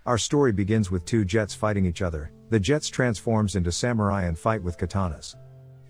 Our story begins with two jets fighting each other. The jets transforms into samurai and fight with katanas.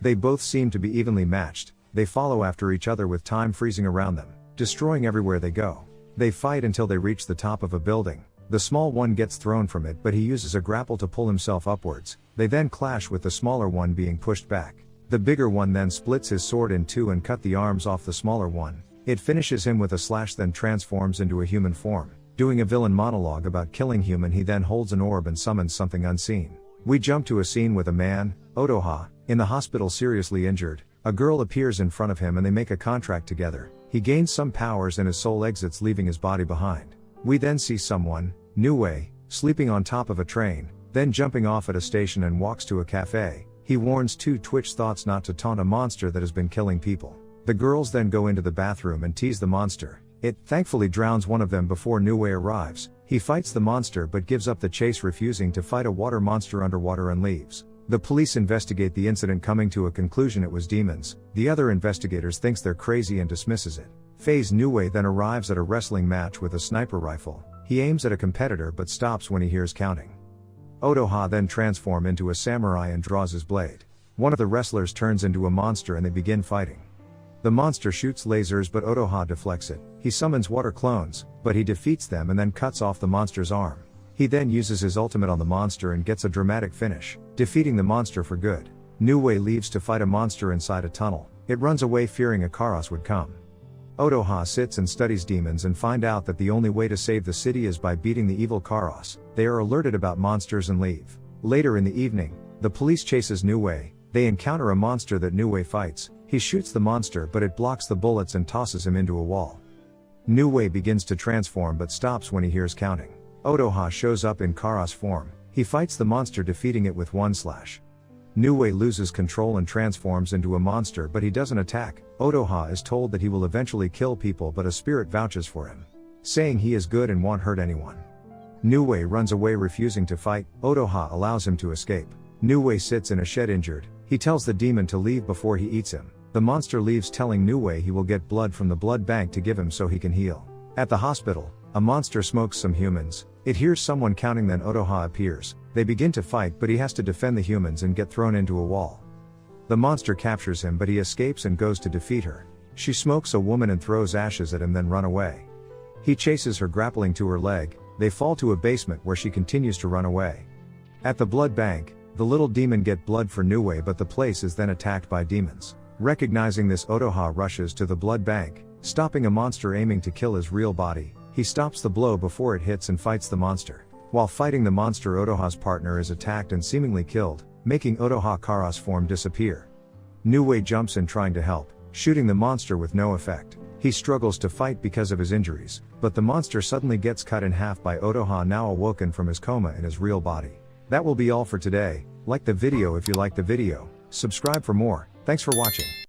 They both seem to be evenly matched. They follow after each other with time freezing around them, destroying everywhere they go. They fight until they reach the top of a building. The small one gets thrown from it, but he uses a grapple to pull himself upwards. They then clash with the smaller one being pushed back. The bigger one then splits his sword in two and cut the arms off the smaller one. It finishes him with a slash, then transforms into a human form. Doing a villain monologue about killing human, he then holds an orb and summons something unseen. We jump to a scene with a man, Otoha, in the hospital seriously injured. A girl appears in front of him and they make a contract together. He gains some powers and his soul exits, leaving his body behind. We then see someone, Niue, sleeping on top of a train, then jumping off at a station and walks to a cafe. He warns two Twitch thoughts not to taunt a monster that has been killing people. The girls then go into the bathroom and tease the monster. It thankfully drowns one of them before Niue arrives. He fights the monster but gives up the chase, refusing to fight a water monster underwater, and leaves. The police investigate the incident, coming to a conclusion it was demons. The other investigators thinks they're crazy and dismisses it. Phase Niue then arrives at a wrestling match with a sniper rifle. He aims at a competitor but stops when he hears counting. Otoha then transforms into a samurai and draws his blade. One of the wrestlers turns into a monster and they begin fighting. The monster shoots lasers but Otoha deflects it. He summons water clones, but he defeats them and then cuts off the monster's arm. He then uses his ultimate on the monster and gets a dramatic finish, defeating the monster for good. Niue leaves to fight a monster inside a tunnel. It runs away fearing a Karos would come. Otoha sits and studies demons and find out that the only way to save the city is by beating the evil Karos. They are alerted about monsters and leave. Later in the evening, the police chases Niue. They encounter a monster that Niue fights. He shoots the monster but it blocks the bullets and tosses him into a wall. Niue begins to transform but stops when he hears counting. Otoha shows up in Karos form. He fights the monster, defeating it with one slash. Niue loses control and transforms into a monster, but he doesn't attack. Otoha is told that he will eventually kill people, but a spirit vouches for him, saying he is good and won't hurt anyone. Niue runs away, refusing to fight. Otoha allows him to escape. Niue sits in a shed injured. He tells the demon to leave before he eats him. The monster leaves, telling Niue he will get blood from the blood bank to give him so he can heal. At the hospital, a monster smokes some humans. It hears someone counting, then Otoha appears. They begin to fight, but he has to defend the humans and get thrown into a wall. The monster captures him, but he escapes and goes to defeat her. She smokes a woman and throws ashes at him, then run away. He chases her, grappling to her leg. They fall to a basement where she continues to run away. At the blood bank, the little demon get blood for Niue, but the place is then attacked by demons. Recognizing this, Otoha rushes to the blood bank, stopping a monster aiming to kill his real body. He stops the blow before it hits and fights the monster. While fighting the monster, Otoha's partner is attacked and seemingly killed, making Otoha Karos form disappear. Niue jumps in trying to help, shooting the monster with no effect. He struggles to fight because of his injuries, but the monster suddenly gets cut in half by Otoha, now awoken from his coma in his real body. That will be all for today. Like the video if you like the video, subscribe for more. Thanks for watching.